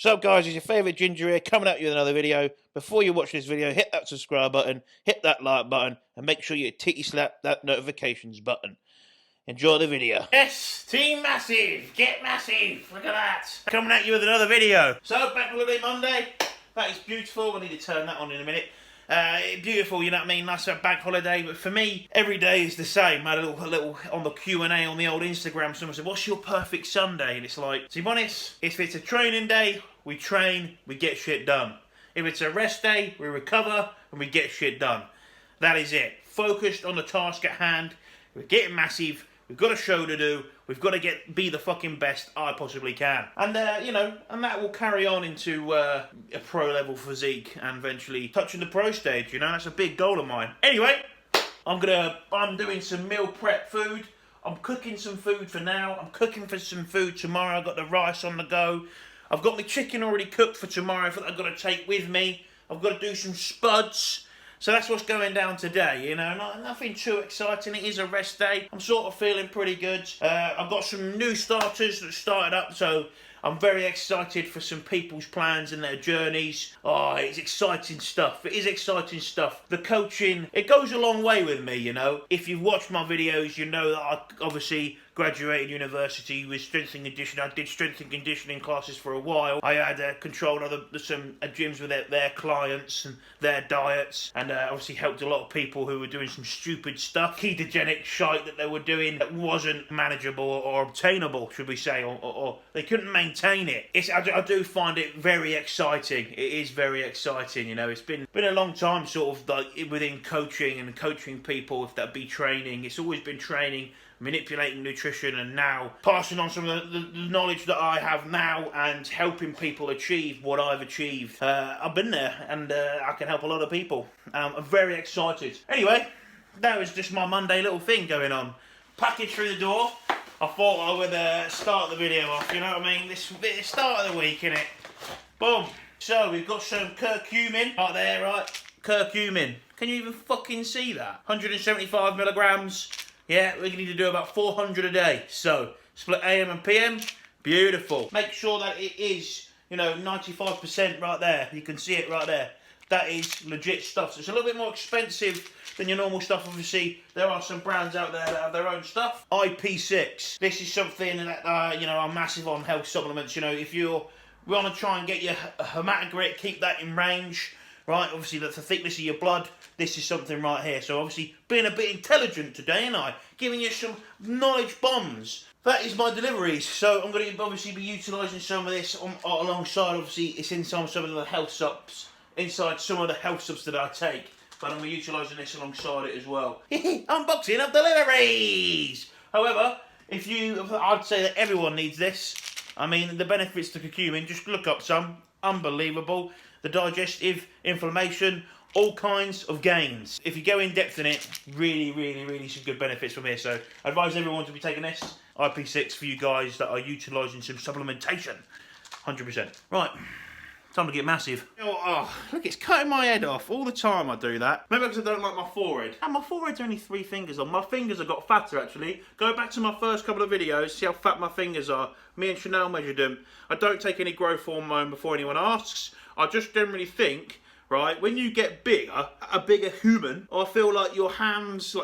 So guys, it's your favourite Ginger here, coming at you with another video. Before you watch this video, hit that subscribe button, hit that like button, and make sure you titty slap that notifications button. Enjoy the video. Yes, Team Massive, get massive, look at that. Coming at you with another video. So, Bank Holiday Monday, that is beautiful. I need to turn that on in a minute. Beautiful, you know what I mean, nice bank holiday, but for me, every day is the same. I had a little on the Q&A on the old Instagram, someone said, what's your perfect Sunday? And it's like, to be honest, if it's a training day, we train, we get shit done. If it's a rest day, we recover, and we get shit done. That is it. Focused on the task at hand, we're getting massive, we've got a show to do, we've got to be the fucking best I possibly can. And, and that will carry on into a pro-level physique and eventually touching the pro stage, you know, that's a big goal of mine. Anyway, I'm doing some meal prep food. I'm cooking some food for now. I'm cooking for some food tomorrow. I've got the rice on the go. I've got my chicken already cooked for tomorrow that I've got to take with me. I've got to do some spuds. So that's what's going down today, you know, nothing too exciting. It is a rest day. I'm sort of feeling pretty good. I've got some new starters that started up, so I'm very excited for some people's plans and their journeys. Oh, it's exciting stuff. It is exciting stuff. The coaching, it goes a long way with me, you know. If you've watched my videos, you know that I obviously graduated university with strength and conditioning. I did strength and conditioning classes for a while. I had controlled some gyms with their clients and their diets, and obviously helped a lot of people who were doing some stupid stuff, ketogenic shite that they were doing that wasn't manageable or obtainable, should we say, or they couldn't maintain it. I do find it very exciting. It is very exciting, you know. It's been a long time sort of like within coaching and coaching people, if that be training. It's always been training, manipulating nutrition, and now passing on some of the knowledge that I have now and helping people achieve what I've achieved. I've been there, and I can help a lot of people. I'm very excited. Anyway, that was just my Monday little thing going on. Package through the door. I thought I would start the video off, you know what I mean? This start of the week, innit? Boom. So we've got some curcumin right there, right? Curcumin. Can you even fucking see that? 175 milligrams. Yeah, we're going to need to do about 400 a day. So, split AM and PM. Beautiful. Make sure that it is, 95% right there. You can see it right there. That is legit stuff. So it's a little bit more expensive than your normal stuff. Obviously, there are some brands out there that have their own stuff. IP6. This is something that, I'm massive on health supplements. If we want to try and get your hematocrit, keep that in range. Right, obviously that's the thickness of your blood. This is something right here. So obviously being a bit intelligent today, ain't I? Giving you some knowledge bombs. That is my deliveries. So I'm going to obviously be utilising some of this alongside, obviously it's inside some of the health subs. Inside some of the health subs that I take. But I'm going to be utilising this alongside it as well. Unboxing of deliveries! However, I'd say that everyone needs this. I mean, the benefits to curcumin, just look up some. Unbelievable. The digestive, inflammation, all kinds of gains. If you go in depth in it, really, really, really some good benefits from here. So I advise everyone to be taking this. IP6 for you guys that are utilising some supplementation. 100%. Right, time to get massive. Oh, look, it's cutting my head off. All the time I do that. Maybe because I don't like my forehead. And my forehead's only 3 fingers on. My fingers have got fatter, actually. Go back to my first couple of videos, see how fat my fingers are. Me and Chanel measured them. I don't take any growth hormone before anyone asks. I just generally think, right, when you get bigger, a bigger human, I feel like your hands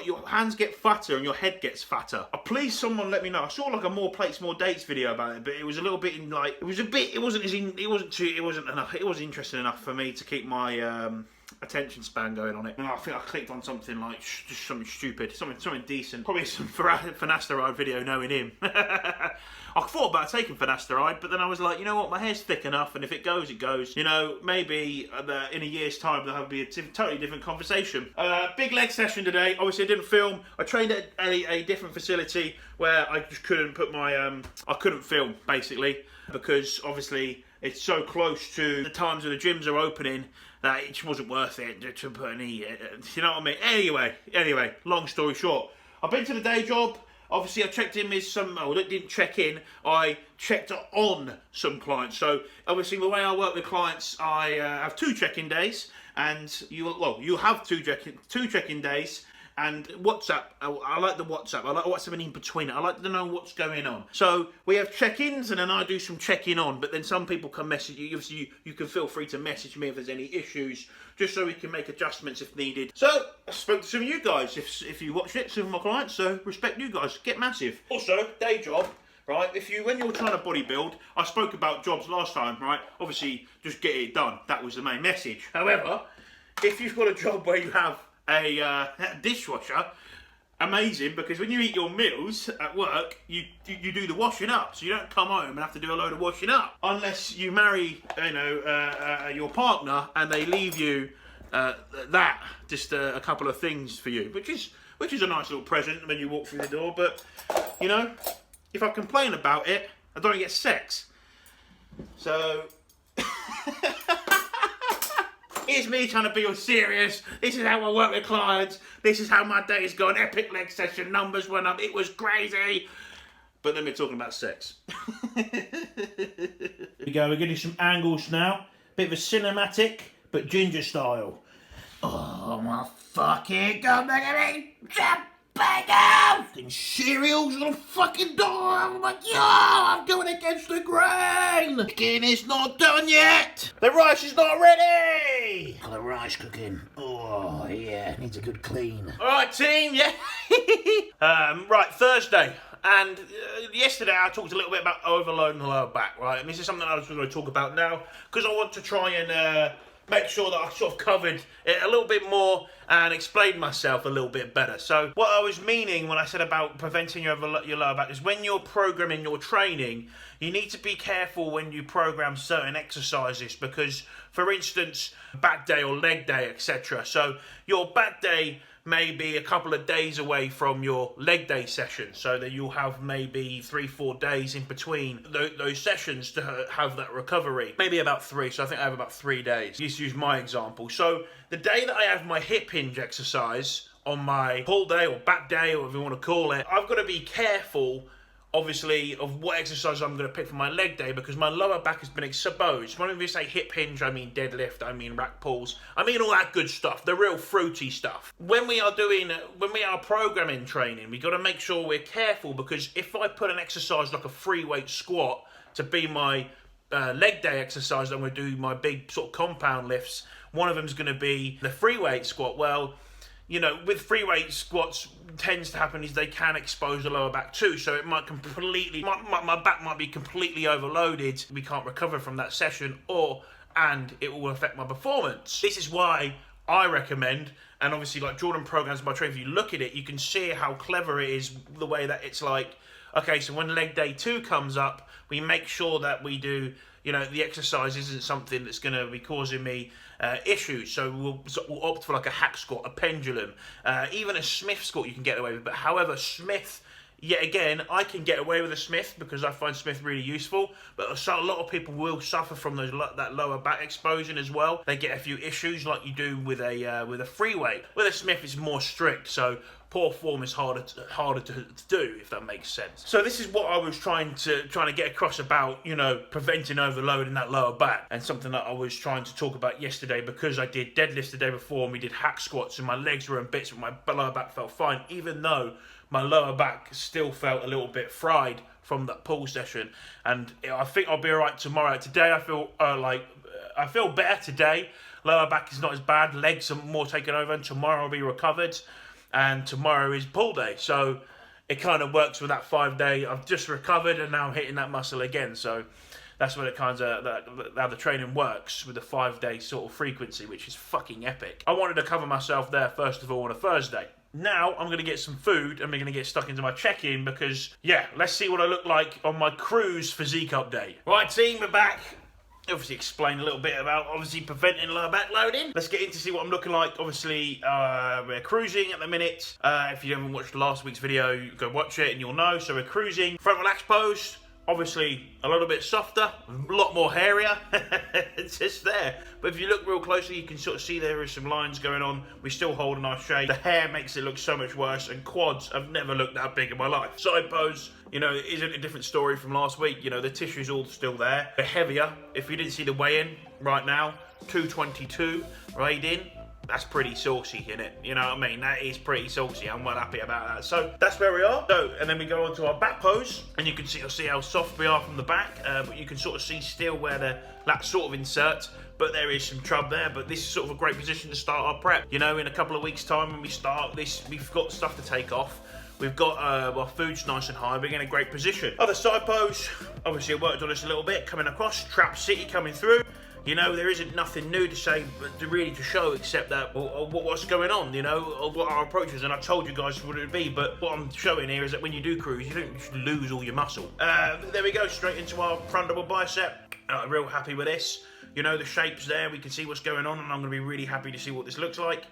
get fatter and your head gets fatter. Please someone let me know. I saw like a more plates, more dates video about it, but it was a little bit it wasn't interesting enough for me to keep my attention span going on it. And I think I clicked on something like just something stupid, something decent. Probably some finasteride video, knowing him. I thought about taking finasteride, but then I was like, you know what, my hair's thick enough, and if it goes, it goes. Maybe in a year's time there'll be a totally different conversation. Big leg session today. Obviously, I didn't film. I trained at a different facility where I just couldn't put my I couldn't film basically because obviously it's so close to the times when the gyms are opening that it just wasn't worth it to put any. You know what I mean? Anyway, long story short, I've been to the day job. Obviously, I checked in with didn't check in, I checked on some clients. So, obviously, the way I work with clients, I have 2 check-in days, and you'll have two check-in days, And WhatsApp, I like the WhatsApp. I like WhatsApping in between it. I like to know what's going on. So we have check-ins, and then I do some checking on. But then some people can message you. Obviously, you can feel free to message me if there's any issues, just so we can make adjustments if needed. So I spoke to some of you guys. If you watch it, some of my clients. So respect you guys. Get massive. Also, day job. Right, when you're trying to bodybuild, I spoke about jobs last time, right? Obviously, just get it done. That was the main message. However, if you've got a job where you have a dishwasher, amazing, because when you eat your meals at work, you do the washing up, so you don't come home and have to do a load of washing up. Unless you marry, your partner and they leave you just a couple of things for you, which is a nice little present when you walk through the door. But if I complain about it, I don't get sex. So it's me trying to be all serious. This is how I work with clients. This is how my day's gone. Epic leg session, numbers went up. It was crazy. But then we're talking about sex. Here we go. We're getting some angles now. Bit of a cinematic, but ginger style. Oh my fucking god! Look at me. Fucking cereals on a fucking door. Oh my god, I'm going against the grain. Cooking is not done yet. The rice is not ready. The rice cooking. Oh yeah, needs a good clean. All right, team. Yeah. Right, Thursday. And yesterday I talked a little bit about overloading the lower back, right? And this is something I was going to talk about now because I want to try and make sure that I sort of covered it a little bit more and explained myself a little bit better. So what I was meaning when I said about preventing your lower back is when you're programming your training, you need to be careful when you program certain exercises because, for instance, back day or leg day, etc. So your back day may be a couple of days away from your leg day session, so that you'll have maybe 3-4 days in between those sessions to have that recovery. Maybe about 3, so I think I have about 3 days. Just use my example. So the day that I have my hip hinge exercise on my pull day or back day, or whatever you want to call it, I've got to be careful, obviously, of what exercise I'm going to pick for my leg day because my lower back has been exposed. When we say hip hinge, I mean deadlift, I mean rack pulls, I mean all that good stuff, the real fruity stuff. When we are programming training, we got to make sure we're careful because if I put an exercise like a free weight squat to be my leg day exercise, I'm going to do my big sort of compound lifts. One of them is going to be the free weight squat. Well, with free weight squats, tends to happen is they can expose the lower back too, so it might completely, my back might be completely overloaded. We can't recover from that session, and it will affect my performance. This is why I recommend, and obviously like Jordan programs by trade, if you look at it, you can see how clever it is, the way that it's like, okay, so when leg day 2 comes up, we make sure that we do, the exercise isn't something that's going to be causing me issues. So we'll opt for like a hack squat, a pendulum, even a Smith squat you can get away with. But however, Smith, yet again, I can get away with a Smith because I find Smith really useful. But so a lot of people will suffer from that lower back exposure as well. They get a few issues like you do with a free weight. With a Smith, it's more strict. So poor form is harder to do, if that makes sense. So this is what I was trying to get across about, preventing overload in that lower back, and something that I was trying to talk about yesterday because I did deadlifts the day before and we did hack squats and my legs were in bits but my lower back felt fine, even though my lower back still felt a little bit fried from that pull session. And I think I'll be all right tomorrow. Today I feel I feel better today. Lower back is not as bad, legs are more taken over, and tomorrow I'll be recovered. And tomorrow is pull day, so it kind of works with that 5 day. I've just recovered and now I'm hitting that muscle again. So that's what it kind of how the training works with the 5 day sort of frequency, which is fucking epic. I wanted to cover myself there first of all on a Thursday. Now I'm going to get some food and we're going to get stuck into my check-in because, yeah, let's see what I look like on my cruise physique update. Right, team, we're back. Obviously explain a little bit about preventing lower back loading. Let's get in to see what I'm looking like. Obviously we're cruising at the minute. If you haven't watched last week's video, go watch it and you'll know. So we're cruising, front relaxed pose, obviously a little bit softer, a lot more hairier. It's just there. But if you look real closely, you can sort of see there is some lines going on. We still hold a nice shape. The hair makes it look so much worse, and quads have never looked that big in my life. Side pose, it isn't a different story from last week. The tissue's all still there. They're heavier. If you didn't see the weigh-in right now, 222 weighed in. That's pretty saucy, isn't it? You know what I mean? That is pretty saucy. I'm well happy about that. So that's where we are. So, and then we go on to our back pose, and you can see how soft we are from the back, but you can sort of see still where the lat sort of inserts, but there is some trouble there. But this is sort of a great position to start our prep. You know, in a couple of weeks' time when we start this, we've got stuff to take off. We've got our food's nice and high. We're in a great position. Other side pose, obviously I worked on this a little bit, coming across, Trap City coming through. You know, there isn't nothing new to say, but really to show, except that what's going on, you know, or what our approach is. And I told you guys what it would be, but what I'm showing here is that when you do cruise, you don't lose all your muscle. There we go, straight into our front double bicep. Real happy with this. You know, the shape's there, we can see what's going on, and I'm going to be really happy to see what this looks like.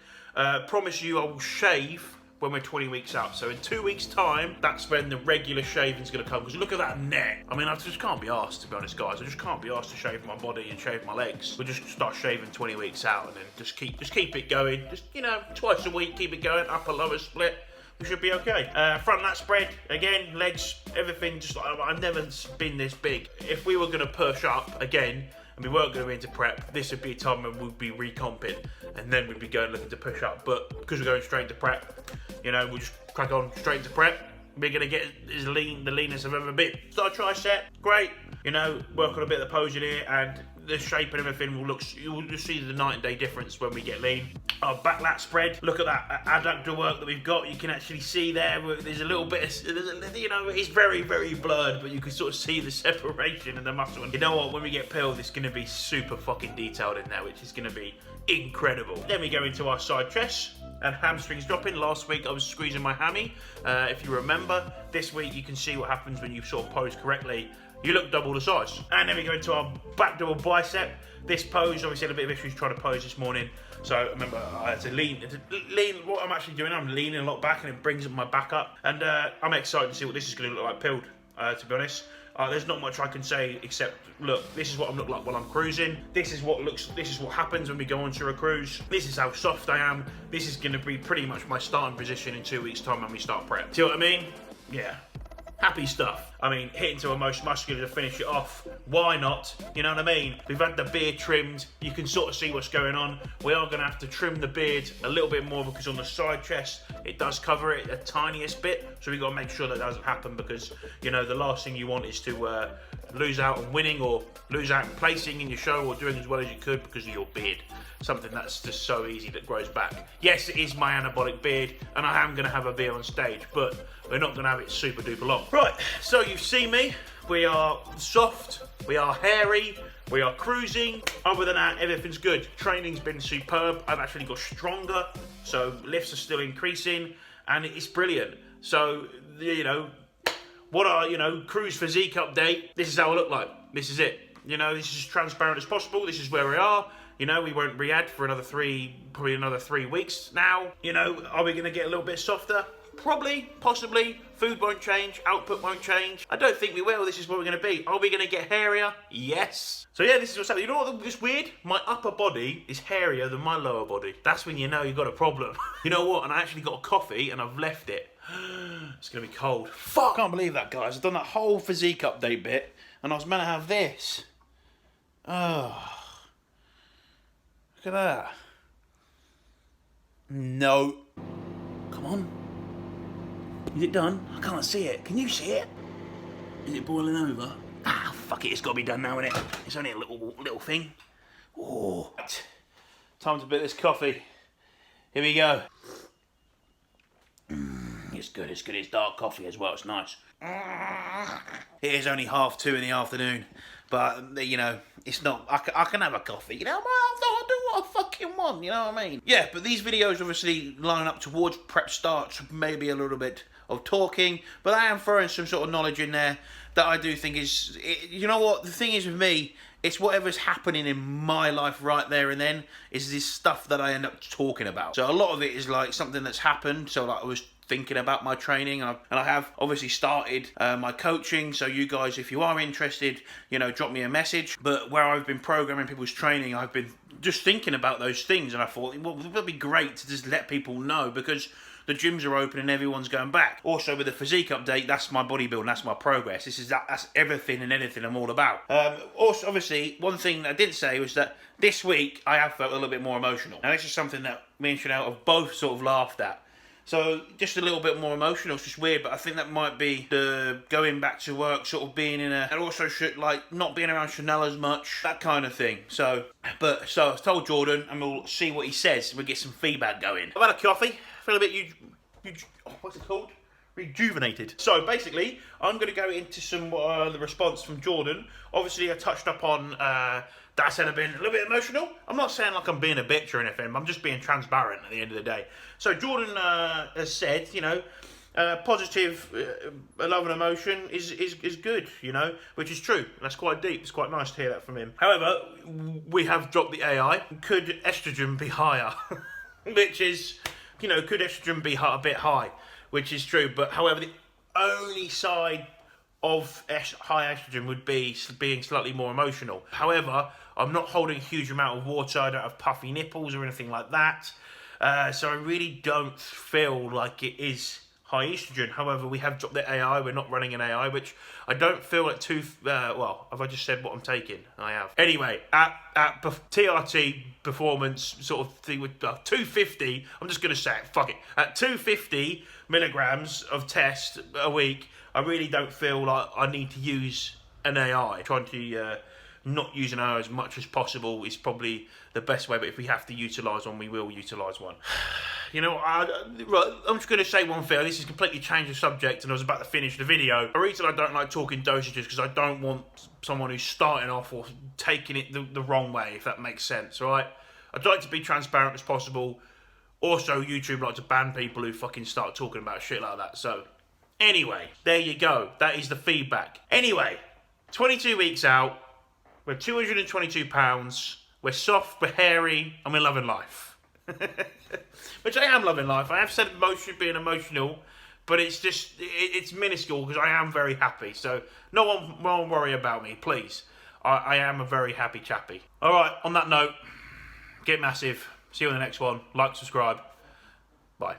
Promise you I will shave when we're 20 weeks out. So in 2 weeks' time, that's when the regular shaving's gonna come. Because look at that neck. I mean, I just can't be arsed, to be honest, guys. I just can't be arsed to shave my body and shave my legs. We'll just start shaving 20 weeks out, and then just keep it going. Just, you know, twice a week, keep it going, upper lower split. We should be okay. Front lat spread, again, legs, everything, just like, I've never been this big. If we were gonna push up again, and we weren't going to be into prep, this would be a time when we'd be recomping, and then we'd be going looking to push up. But because we're going straight into prep, you know, we'll just crack on straight into prep. We're going to get as lean, the leanest I've ever been. Start tricep, great. You know, work on a bit of the posing here, and the shape and everything will look, you'll see the night and day difference when we get lean. Our back lat spread, look at that adductor work that we've got. You can actually see there, there's a little bit of, you know, it's very, very blurred, but you can sort of see the separation in the muscle. And you know what, when we get peeled, it's gonna be super fucking detailed in there, which is gonna be incredible. Then we go into our side chest and hamstrings dropping. Last week I was squeezing my hammy. If you remember, this week you can see what happens when you sort of pose correctly. You look double the size. And then we go into our back double bicep. This pose, obviously had a bit of issues trying to pose this morning. So remember, I had to lean. What I'm actually doing, I'm leaning a lot back, and it brings my back up. And I'm excited to see what this is going to look like peeled, to be honest. There's not much I can say except, look, this is what I'm looking like while I'm cruising. This is what happens when we go onto a cruise. This is how soft I am. This is going to be pretty much my starting position in 2 weeks' time when we start prep. See what I mean? Yeah. Happy stuff. I mean, hitting to a most muscular to finish it off. Why not? You know what I mean? We've had the beard trimmed. You can sort of see what's going on. We are going to have to trim the beard a little bit more because on the side chest, it does cover it the tiniest bit. So we've got to make sure that doesn't happen because, you know, the last thing you want is to lose out on winning or lose out on placing in your show or doing as well as you could because of your beard. Something that's just so easy that grows back. Yes, it is my anabolic beard, and I am going to have a beard on stage, but we're not going to have it super duper long. Right, so you've seen me. We are soft, we are hairy, we are cruising. Other than that, everything's good. Training's been superb. I've actually got stronger, so lifts are still increasing, and it's brilliant. So, you know, what our, you know, cruise physique update, this is how I look like. This is it. You know, this is as transparent as possible. This is where we are. You know, we won't re-add for probably another 3 weeks now. You know, are we going to get a little bit softer? Probably, possibly. Food won't change, output won't change. I don't think we will. This is where we're going to be. Are we going to get hairier? Yes. So yeah, this is what's happening. You know what is weird? My upper body is hairier than my lower body. That's when you know you've got a problem. You know what? And I actually got a coffee and I've left it. It's going to be cold. Fuck! I can't believe that, guys. I've done that whole physique update bit and I was meant to have this. Oh. Look at that. No. Come on. Is it done? I can't see it. Can you see it? Is it boiling over? Ah, fuck it. It's got to be done now, innit? It's only a little thing. Oh. Time to bit this coffee. Here we go. It's good. It's good. It's dark coffee as well. It's nice. It is only 2:30 in the afternoon. But, you know, it's not, I can have a coffee, you know, I'll do what I fucking want, you know what I mean? Yeah, but these videos obviously line up towards prep starts, maybe a little bit of talking, but I am throwing some sort of knowledge in there that I do think is, you know what, the thing is with me, it's whatever's happening in my life right there and then is this stuff that I end up talking about. So a lot of it is like something that's happened, so like I was thinking about my training and I have obviously started my coaching, so you guys, if you are interested, you know, drop me a message. But where I've been programming people's training, I've been just thinking about those things and I thought, well, it would be great to just let people know because the gyms are open and everyone's going back. Also with the physique update, that's my bodybuilding, that's my progress. That's everything and anything I'm all about. Also, obviously, one thing that I didn't say was that this week I have felt a little bit more emotional. Now this is something that me and Chanel have both sort of laughed at. So just a little bit more emotional. It's just weird, but I think that might be the going back to work, sort of being in a, and also like not being around Chanel as much, that kind of thing. So I told Jordan, and we'll see what he says. We'll get some feedback going. I've had a coffee. Feel a bit what's it called? Rejuvenated. So basically, I'm going to go into some the response from Jordan. Obviously, I touched up on that I said I've been a little bit emotional. I'm not saying like I'm being a bitch or anything. I'm just being transparent at the end of the day. So Jordan has said, you know, positive love and emotion is good, you know, which is true. That's quite deep. It's quite nice to hear that from him. However, we have dropped the AI. Could estrogen be higher? Which is, you know, could estrogen be a bit high? Which is true. But however, the only side of high estrogen would be being slightly more emotional. However, I'm not holding a huge amount of water. I don't have puffy nipples or anything like that. So I really don't feel like it is high estrogen. However, we have dropped the AI. We're not running an AI, which I don't feel at well, have I just said what I'm taking? I have. Anyway, at TRT performance sort of thing with 250, I'm just going to say it, fuck it. At 250 milligrams of test a week, I really don't feel like I need to use an AI. Trying to not use an AI as much as possible is probably the best way, but if we have to utilise one, we will utilise one. You know, I'm just going to say one thing. This has completely changed the subject, and I was about to finish the video. The reason I don't like talking dosages because I don't want someone who's starting off or taking it the wrong way, if that makes sense, all right? I'd like to be transparent as possible. Also, YouTube like to ban people who fucking start talking about shit like that. So, anyway, there you go. That is the feedback. Anyway, 22 weeks out. We're 222 pounds. We're soft, we're hairy, and we're loving life. Which I am loving life. I have said being emotional, but it's just, it's minuscule because I am very happy. So no one worry about me, please. I am a very happy chappy. All right, on that note, get massive. See you on the next one. Like, subscribe. Bye.